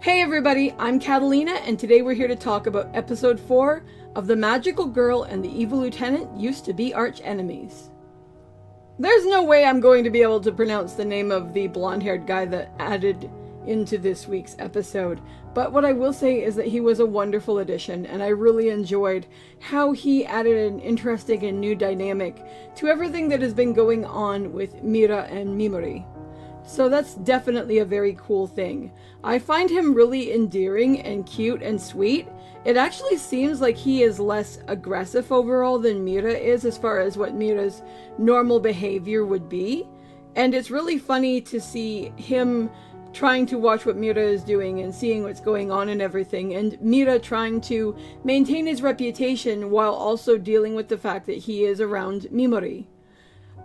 Hey everybody, I'm Katallina, and today we're here to talk about episode 4 of The Magical Girl and the Evil Lieutenant Used to Be Arch Enemies. There's no way I'm going to be able to pronounce the name of the blonde-haired guy that added into this week's episode, but what I will say is that he was a wonderful addition, and I really enjoyed how he added an interesting and new dynamic to everything that has been going on with Mira and Mimori. So that's definitely a very cool thing. I find him really endearing and cute and sweet. It actually seems like he is less aggressive overall than Mira is as far as what Mira's normal behavior would be. And it's really funny to see him trying to watch what Mira is doing and seeing what's going on and everything, and Mira trying to maintain his reputation while also dealing with the fact that he is around Mimori.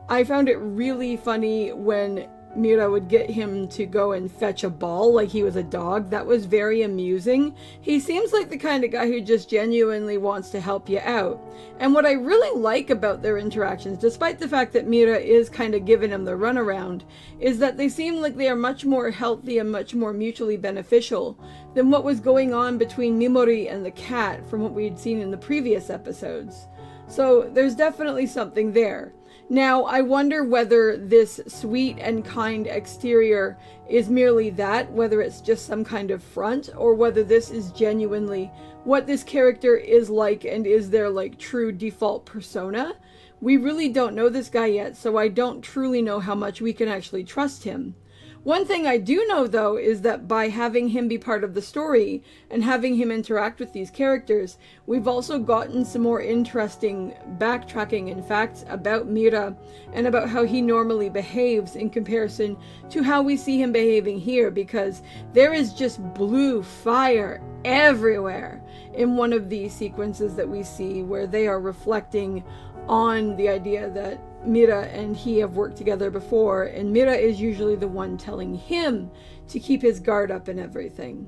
I found it really funny when Mira would get him to go and fetch a ball like he was a dog. That was very amusing. He seems like the kind of guy who just genuinely wants to help you out. And what I really like about their interactions, despite the fact that Mira is kind of giving him the runaround, is that they seem like they are much more healthy and much more mutually beneficial than what was going on between Mimori and the cat from what we had seen in the previous episodes. So there's definitely something there. Now, I wonder whether this sweet and kind exterior is merely that, whether it's just some kind of front, or whether this is genuinely what this character is like and is their true default persona. We really don't know this guy yet, so I don't truly know how much we can actually trust him. One thing I do know, though, is that by having him be part of the story and having him interact with these characters, we've also gotten some more interesting backtracking and facts about Mira and about how he normally behaves in comparison to how we see him behaving here, because there is just blue fire everywhere in one of these sequences that we see where they are reflecting on the idea that Mira and he have worked together before, and Mira is usually the one telling him to keep his guard up and everything.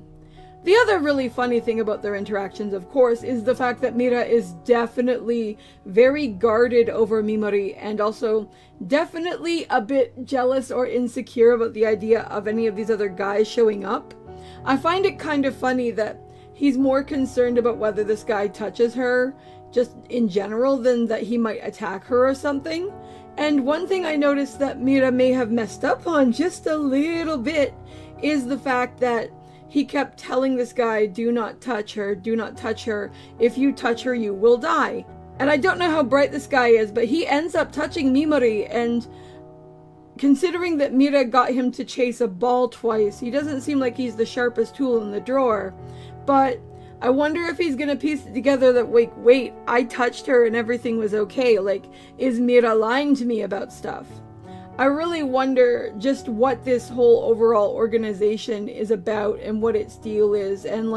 The other really funny thing about their interactions, of course, is the fact that Mira is definitely very guarded over Mimori and also definitely a bit jealous or insecure about the idea of any of these other guys showing up. I find it kind of funny that he's more concerned about whether this guy touches her just in general than that he might attack her or something. And one thing I noticed that Mira may have messed up on just a little bit is the fact that he kept telling this guy, do not touch her, do not touch her. If you touch her, you will die. And I don't know how bright this guy is, but he ends up touching Mimori, and considering that Mira got him to chase a ball twice, he doesn't seem like he's the sharpest tool in the drawer. But I wonder if he's gonna piece it together that, wait, I touched her and everything was okay. Is Mira lying to me about stuff? I really wonder just what this whole overall organization is about and what its deal is. And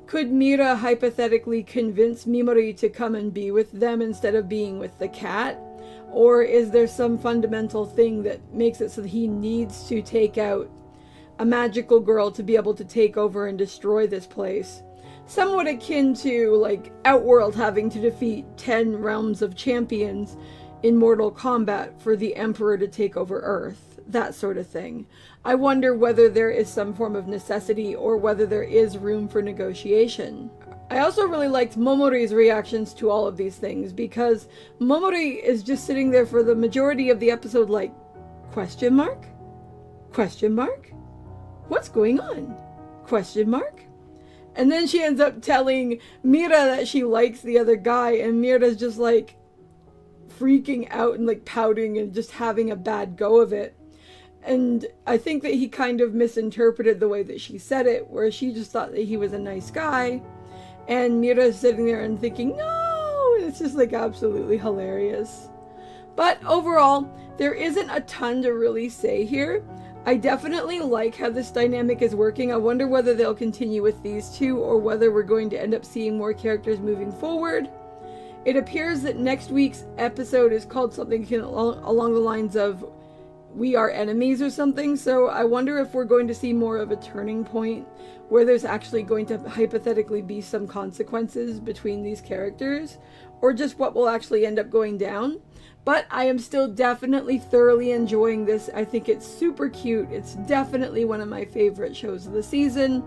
could Mira hypothetically convince Mimori to come and be with them instead of being with the cat? Or is there some fundamental thing that makes it so that he needs to take out a magical girl to be able to take over and destroy this place? Somewhat akin to Outworld having to defeat 10 realms of champions in Mortal Kombat for the Emperor to take over Earth, that sort of thing. I wonder whether there is some form of necessity or whether there is room for negotiation. I also really liked Momori's reactions to all of these things, because Momori is just sitting there for the majority of the episode question mark? Question mark? What's going on? Question mark? And then she ends up telling Mira that she likes the other guy, and Mira's just freaking out and pouting and just having a bad go of it. And I think that he kind of misinterpreted the way that she said it, where she just thought that he was a nice guy, and Mira's sitting there and thinking, no! And it's just absolutely hilarious. But overall, there isn't a ton to really say here. I definitely like how this dynamic is working. I wonder whether they'll continue with these two or whether we're going to end up seeing more characters moving forward. It appears that next week's episode is called something along the lines of We Are Enemies or something, so I wonder if we're going to see more of a turning point where there's actually going to hypothetically be some consequences between these characters, or just what will actually end up going down. But I am still definitely thoroughly enjoying this. I think it's super cute. It's definitely one of my favorite shows of the season.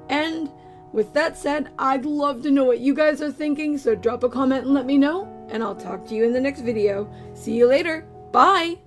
And with that said, I'd love to know what you guys are thinking, so drop a comment and let me know, and I'll talk to you in the next video. See you later. Bye!